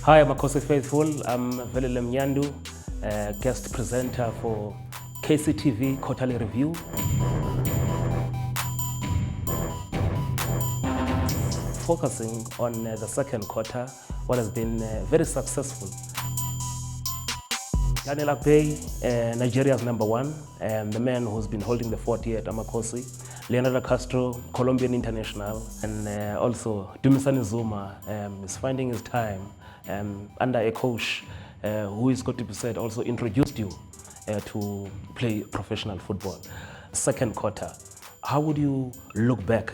Hi, I'm Makosi Faithful. I'm Velile Mnyandu, guest presenter for KCTV Quarterly Review. Focusing on the second quarter, what has been very successful. Daniel Akpeyi, Nigeria's number one, the man who's been holding the fort here at Amakosi. Leonardo Castro, Colombian international, and also Dumisani Zuma is finding his time under a coach who is going to be said also introduced you to play professional football. Second quarter, how would you look back,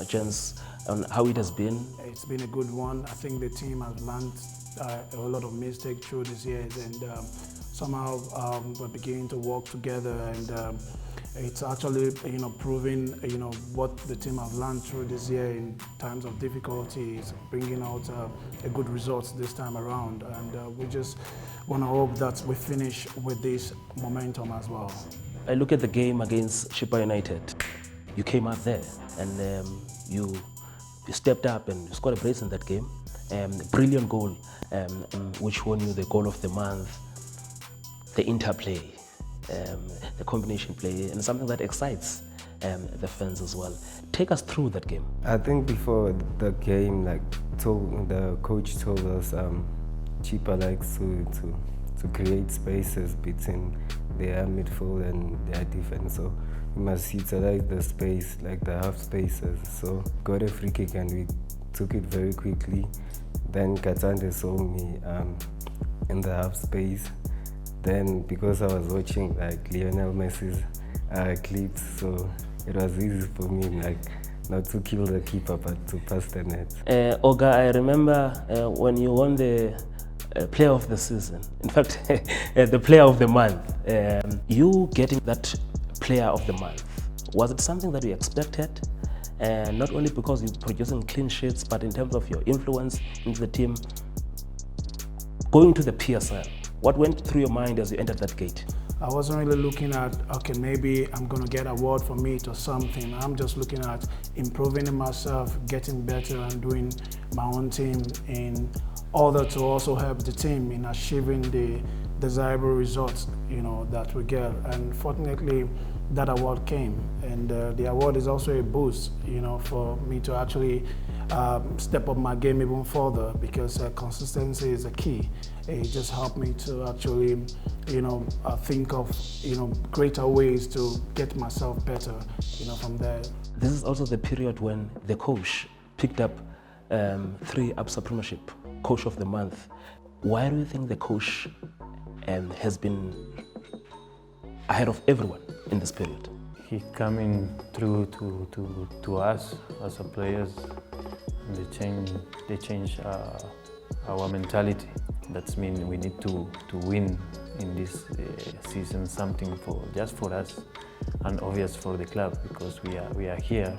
Jens, on how it has been? It's been a good one. I think the team has learned a lot of mistakes through these years, and somehow we're beginning to work together, and it's actually proving what the team have learned through this year in times of difficulties, bringing out a good results this time around, and we just want to hope that we finish with this momentum as well. I look at the game against Shippa United. You came out there and you stepped up and you scored a brace in that game. Brilliant goal, which won you the goal of the month. The interplay, the combination play, and something that excites the fans as well. Take us through that game. I think before the game, the coach told us Chippa likes to create spaces between their midfield and their defense. So we must utilize the space, like the half spaces. So got a free kick and we took it very quickly. Then Katande saw me in the half space. Then because I was watching Lionel Messi's clips, so it was easy for me not to kill the keeper but to pass the net. Oga, I remember when you won the player of the season, in fact the player of the month, you getting that player of the month, was it something that you expected? Not only because you're producing clean sheets, but in terms of your influence into the team, going to the PSL. What went through your mind as you entered that gate? I wasn't really looking at, okay, maybe I'm going to get an award for meet or something. I'm just looking at improving in myself, getting better, and doing my own thing in order to also help the team in achieving the desirable results, that we get. And fortunately, that award came, and the award is also a boost, for me to actually step up my game even further, because consistency is a key. It just helped me to actually, think of, greater ways to get myself better, from there. This is also the period when the coach picked up 3 Absa Premiership Coach of the Month. Why do you think the coach has been ahead of everyone in this period? He coming through to us as a players. They change our mentality. That means we need to win in this season, something just for us and obvious for the club, because we are here.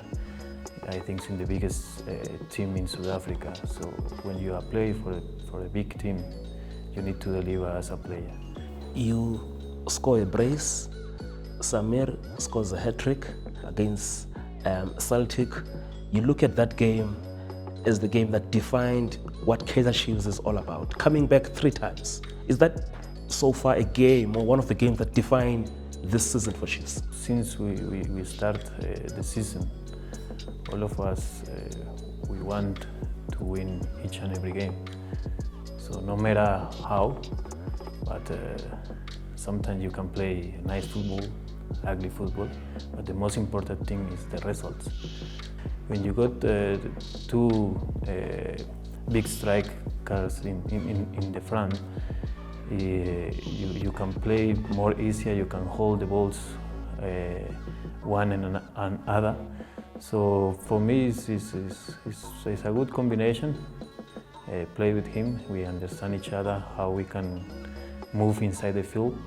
I think it's in the biggest team in South Africa. So when you are playing for a big team, you need to deliver as a player. You score a brace. Samir scores a hat-trick against Celtic. You look at that game as the game that defined what Kaizer Chiefs is all about. Coming back 3 times. Is that so far a game or one of the games that defined this season for Chiefs? Since we start the season, all of us, we want to win each and every game. So no matter how, but sometimes you can play nice football, ugly football, but the most important thing is the results. When you got 2 big strikers in the front, you can play more easier, you can hold the balls one and another. So for me, it's a good combination. Play with him, we understand each other, how we can move inside the field,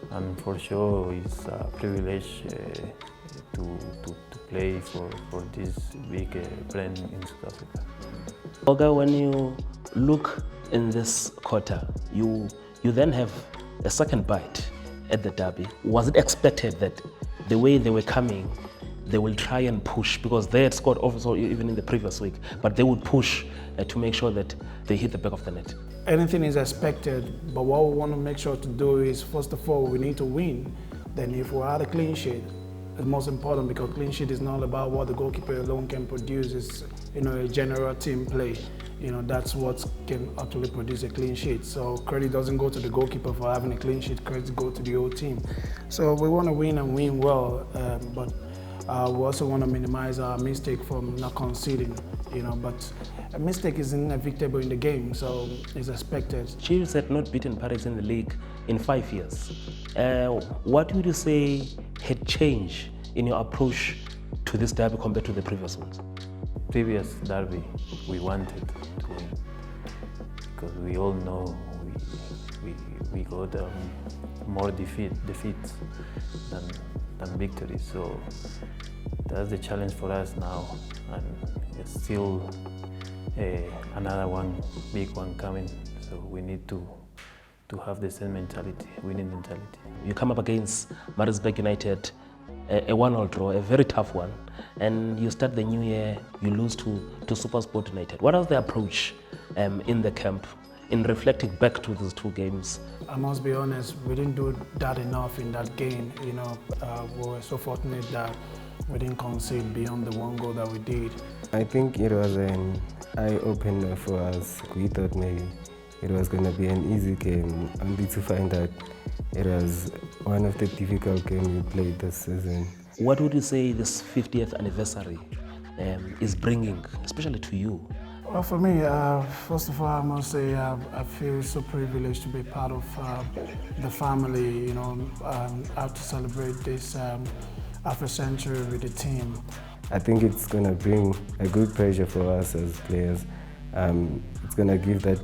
and for sure it's a privilege to play for this big brand in South Africa. Oga, when you look in this quarter, you then have a second bite at the derby. Was it expected that the way they were coming, they will try and push, because they had scored also even in the previous week, but they would push to make sure that they hit the back of the net? anything is expected, but what we want to make sure to do is, first of all, we need to win. Then if we had a clean sheet, it's most important, because clean sheet is not about what the goalkeeper alone can produce. It's, a general team play. That's what can actually produce a clean sheet. So credit doesn't go to the goalkeeper for having a clean sheet, credit go to the whole team. So we want to win and win well, but we also want to minimize our mistake from not conceding, but a mistake is inevitable in the game, so it's expected. Chiefs had not beaten Paris in the league in 5 years. What would you say had changed in your approach to this derby compared to the previous ones? Previous derby, we wanted to win because we all know we got more defeats than victories. So that's the challenge for us now, and it's still another big one coming. So we need to have the same mentality, winning mentality. You come up against Maritzburg United, a 1-1 draw, a very tough one, and you start the new year, you lose to SuperSport United. What was the approach in the camp in reflecting back to these two games? I must be honest, we didn't do that enough in that game. We were so fortunate that we didn't concede beyond the one goal that we did. I think it was an eye-opener for us. We thought maybe it was going to be an easy game, only to find out it was one of the difficult games we played this season. What would you say this 50th anniversary is bringing, especially to you? Well, for me, first of all, I must say I feel so privileged to be part of the family. I have to celebrate this half a century with the team. I think it's going to bring a good pressure for us as players. It's going to give that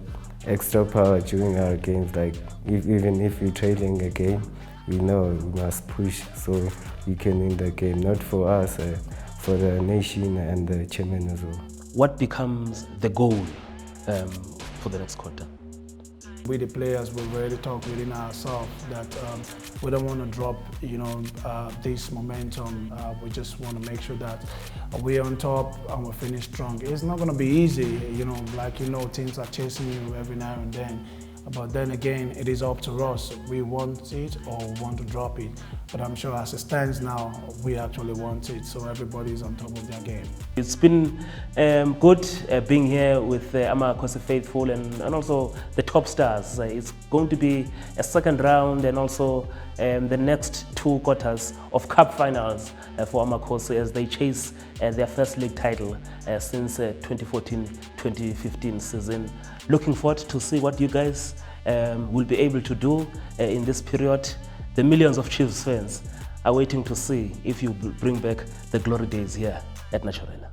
extra power during our games. Like even if we're trailing a game, we know we must push so we can win the game. Not for us, for the nation and the chairman as well. What becomes the goal for the next quarter? We the players will really talk within ourselves that we don't want to drop, this momentum. We just want to make sure that we're on top and we finish strong. It's not going to be easy, teams are chasing you every now and then. But then again, it is up to us. We want it or we want to drop it. But I'm sure as it stands now, we actually want it. So everybody's on top of their game. It's been good being here with Amakosi faithful and also the top stars. It's going to be a second round and also the next 2 quarters of cup finals for Amakosi as they chase their first league title since 2014-2015 season. Looking forward to see what you guys will be able to do in this period. The millions of Chiefs fans are waiting to see if you bring back the glory days here at Naturena.